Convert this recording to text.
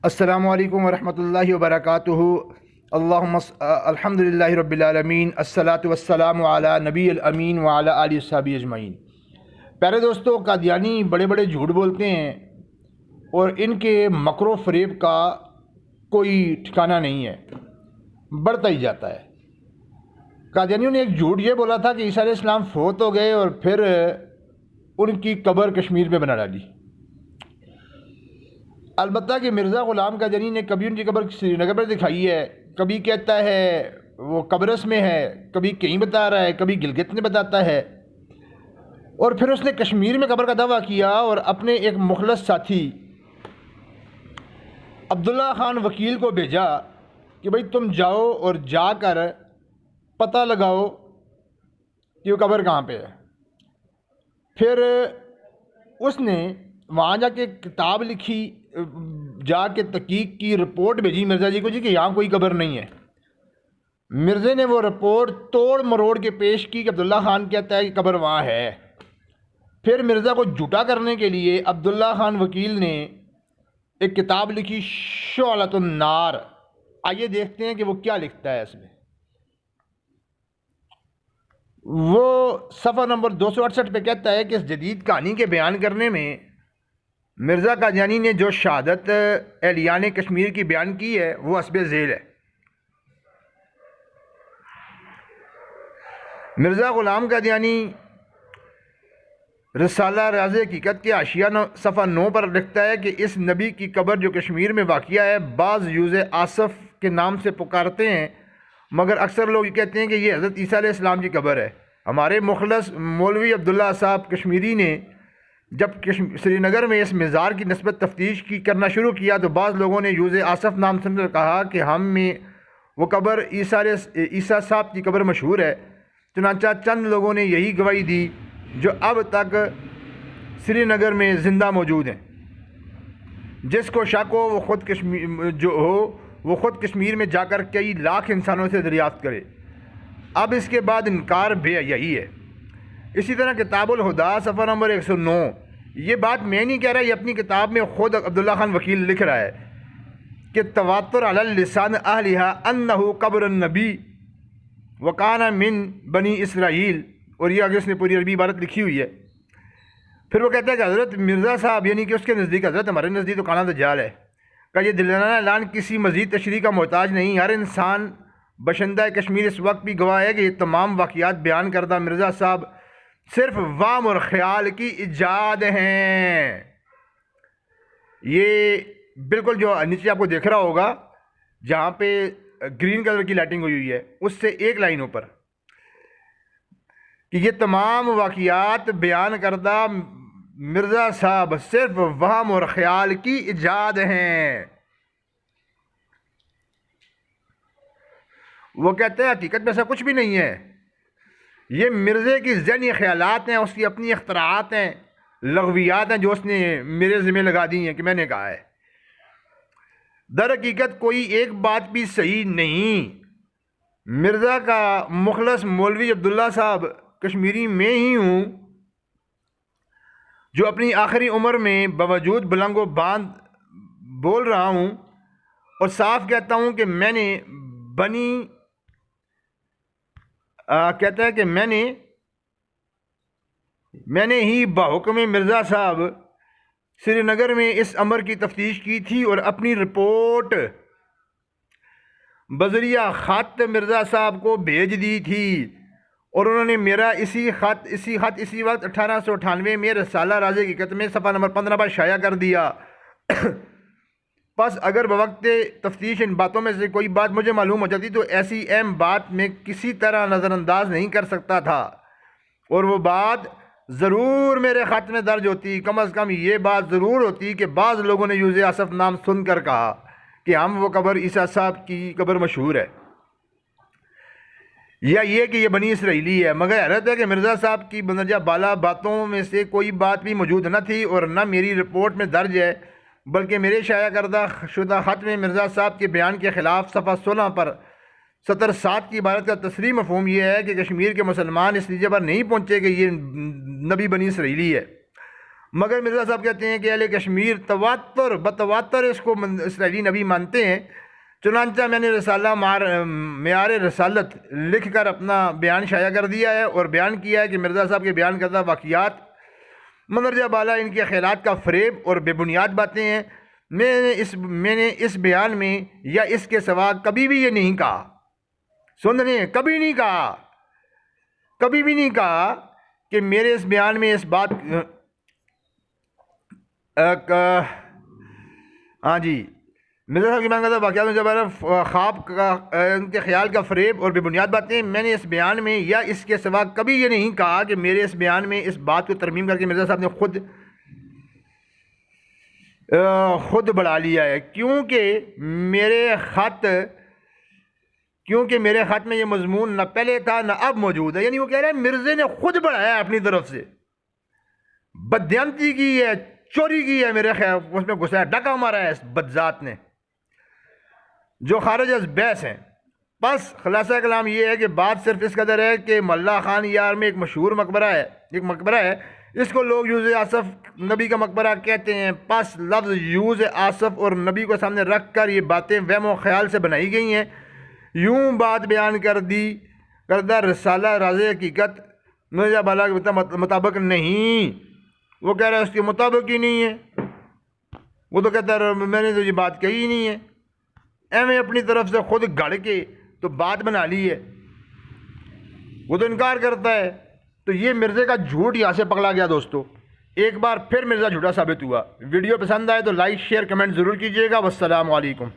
السلام علیکم ورحمۃ اللہ وبرکاتہ۔ الحمدللہ رب العالمین، الصلاۃ والسلام علی نبی الامین وعلی آلہ وصحبہ اجمعین۔ پیارے دوستو، قادیانی بڑے بڑے جھوٹ بولتے ہیں اور ان کے مکر و فریب کا کوئی ٹھکانہ نہیں ہے، بڑھتا ہی جاتا ہے۔ قادیانیوں نے ایک جھوٹ یہ بولا تھا کہ عیسیٰ علیہ السلام فوت ہو گئے اور پھر ان کی قبر کشمیر میں بنا ڈالی۔ البتہ کہ مرزا غلام قادیانی نے کبھی ان کی قبر سری نگر پر دکھائی ہے، کبھی کہتا ہے وہ قبرص میں ہے، کبھی کہیں بتا رہا ہے، کبھی گلگت میں بتاتا ہے، اور پھر اس نے کشمیر میں قبر کا دعویٰ کیا اور اپنے ایک مخلص ساتھی عبداللہ خان وکیل کو بھیجا کہ بھئی تم جاؤ اور جا کر پتہ لگاؤ کہ وہ قبر کہاں پہ ہے۔ پھر اس نے وہاں جا کے کتاب لکھی، جا کے تحقیق کی، رپورٹ بھیجی مرزا جی کو کہ یہاں کوئی قبر نہیں ہے۔ مرزے نے وہ رپورٹ توڑ مروڑ کے پیش کی کہ عبداللہ خان کہتا ہے کہ قبر وہاں ہے۔ پھر مرزا کو جھوٹا کرنے کے لیے عبداللہ خان وکیل نے ایک کتاب لکھی، شعلۃ النار۔ آئیے دیکھتے ہیں کہ وہ کیا لکھتا ہے اس میں۔ وہ صفحہ نمبر 268 پہ کہتا ہے کہ اس جدید کہانی کے بیان کرنے میں مرزا قادیانی نے جو شہادت اہلیان کشمیر کی بیان کی ہے وہ حسب ذیل ہے۔ مرزا غلام قادیانی رسالہ راز حقیقت کے حاشیہ صفحہ 9 پر لکھتا ہے کہ اس نبی کی قبر جو کشمیر میں واقع ہے بعض یوز آصف کے نام سے پکارتے ہیں، مگر اکثر لوگ یہ کہتے ہیں کہ یہ حضرت عیسیٰ علیہ السلام کی قبر ہے۔ ہمارے مخلص مولوی عبداللہ صاحب کشمیری نے جب سری نگر میں اس مزار کی نسبت تفتیش کرنا شروع کیا تو بعض لوگوں نے یوز آصف نام سن کر کہا کہ ہم میں وہ قبر عیسیٰ صاحب کی قبر مشہور ہے۔ چنانچہ چند لوگوں نے یہی گواہی دی جو اب تک سری نگر میں زندہ موجود ہیں۔ جس کو شک ہو وہ خود کشمیر میں جا کر کئی لاکھ انسانوں سے دریافت کرے۔ اب اس کے بعد انکار بے حیائی ہے۔ اسی طرح کتاب الہدا صفحہ نمبر 109، یہ بات میں نہیں کہہ رہا، یہ اپنی کتاب میں خود عبداللہ خان وکیل لکھ رہا ہے کہ تواتر علی لسان اہلھا انہ قبر النبی وکان من بنی اسرائیل، اور یہ آگے اس نے پوری عربی عبارت لکھی ہوئی ہے۔ پھر وہ کہتا ہے کہ حضرت مرزا صاحب یعنی کہ اس کے نزدیک حضرت ہمارے نزدیک تو کانا دجال ہے کا یہ دلانہ اعلان کسی مزید تشریح کا محتاج نہیں۔ ہر انسان باشندہ کشمیر اس وقت بھی گواہ ہے کہ یہ تمام واقعات بیان کردہ مرزا صاحب صرف وام اور خیال کی ایجاد ہیں۔ یہ بالکل جو نیچے آپ کو دیکھ رہا ہوگا جہاں پہ گرین کلر کی لائٹنگ ہوئی ہے اس سے ایک لائن اوپر کہ یہ تمام واقعات بیان کردہ مرزا صاحب صرف وہم اور خیال کی ایجاد ہیں۔ وہ کہتے ہیں حقیقت میں ایسا کچھ بھی نہیں ہے، یہ مرزے کی ذہنی خیالات ہیں، اس کی اپنی اختراعات ہیں، لغویات ہیں جو اس نے میرے ذمہ لگا دی ہیں کہ میں نے کہا ہے۔ در حقیقت کوئی ایک بات بھی صحیح نہیں۔ مرزا کا مخلص مولوی عبداللہ صاحب کشمیری میں ہی ہوں جو اپنی آخری عمر میں باوجود بلنگ و باند بول رہا ہوں اور صاف کہتا ہوں کہ میں نے ہی بحکم مرزا صاحب سری نگر میں اس امر کی تفتیش کی تھی اور اپنی رپورٹ بذریعہ خط مرزا صاحب کو بھیج دی تھی، اور انہوں نے میرا اسی خط اسی وقت 1898 میں رسالہ راز حقیقت میں صفحہ نمبر 15 پر شائع کر دیا۔ پس اگر بوقت تفتیش ان باتوں میں سے کوئی بات مجھے معلوم ہو جاتی تو ایسی اہم بات میں کسی طرح نظر انداز نہیں کر سکتا تھا، اور وہ بات ضرور میرے خط میں درج ہوتی۔ کم از کم یہ بات ضرور ہوتی کہ بعض لوگوں نے یوز آصف نام سن کر کہا کہ ہم وہ قبر عیسیٰ صاحب کی قبر مشہور ہے، یا یہ کہ یہ بنی اسرائیلی ہے۔ مگر حیرت ہے کہ مرزا صاحب کی بندرجہ بالا باتوں میں سے کوئی بات بھی موجود نہ تھی اور نہ میری رپورٹ میں درج ہے، بلکہ میرے شائع کردہ شدہ خط میں مرزا صاحب کے بیان کے خلاف صفحہ 16 پر سطر 7 کی عبارت کا تصریح مفہوم یہ ہے کہ کشمیر کے مسلمان اس نتیجے پر نہیں پہنچے کہ یہ نبی بنی اسرائیلی ہے، مگر مرزا صاحب کہتے ہیں کہ اہل کشمیر بتواتر اس کو اسرائیلی نبی مانتے ہیں۔ چنانچہ میں نے رسالہ معیار رسالت لکھ کر اپنا بیان شائع کر دیا ہے اور بیان کیا ہے کہ مرزا صاحب کے بیان کردہ واقعات مندرجہ بالا ان کے خیالات کا فریب اور بے بنیاد باتیں ہیں۔ میں نے اس بیان میں یا اس کے سوا کبھی بھی یہ نہیں کہا، سن رہے ہیں، کبھی بھی نہیں کہا کہ میرے اس بیان میں اس بات ہاں جی مرزا صاحب کی بیان کرتا واقعات میں خواب کا ان کے خیال کا فریب اور بے بنیاد باتیں، میں نے اس بیان میں یا اس کے سوا کبھی یہ نہیں کہا کہ میرے اس بیان میں اس بات کو ترمیم کر کے مرزا صاحب نے خود بڑھا لیا ہے، کیونکہ میرے خط میں یہ مضمون نہ پہلے تھا نہ اب موجود ہے۔ یعنی وہ کہہ رہے ہیں مرزے نے خود بڑھایا ہے اپنی طرف سے، بددیانتی کی ہے، چوری کی ہے، میرے خیال اس میں گھسا ہے، ڈاکہ مارا ہے اس بدذات نے جو خارج از بحث ہیں۔ بس خلاصہ کلام یہ ہے کہ بات صرف اس قدر ہے کہ ملا خان یار میں ایک مشہور مقبرہ ہے، اس کو لوگ یوز آصف نبی کا مقبرہ کہتے ہیں۔ پس لفظ یوز آصف اور نبی کو سامنے رکھ کر یہ باتیں وہم و خیال سے بنائی گئی ہیں۔ یوں بات بیان کردہ رسالہ راز حقیقت مرزا بالا کے مطابق نہیں، وہ کہہ رہا ہے اس کے مطابق ہی نہیں ہے، وہ تو کہتا ہے میں نے تو یہ بات کہی ہی نہیں ہے، ایویں اپنی طرف سے خود گھڑ کے تو بات بنا لی ہے، وہ تو انکار کرتا ہے۔ تو یہ مرزے کا جھوٹ یہاں سے پکڑا گیا دوستو، ایک بار پھر مرزا جھوٹا ثابت ہوا۔ ویڈیو پسند آئے تو لائک شیئر کمنٹ ضرور کیجیے گا۔ والسلام علیکم۔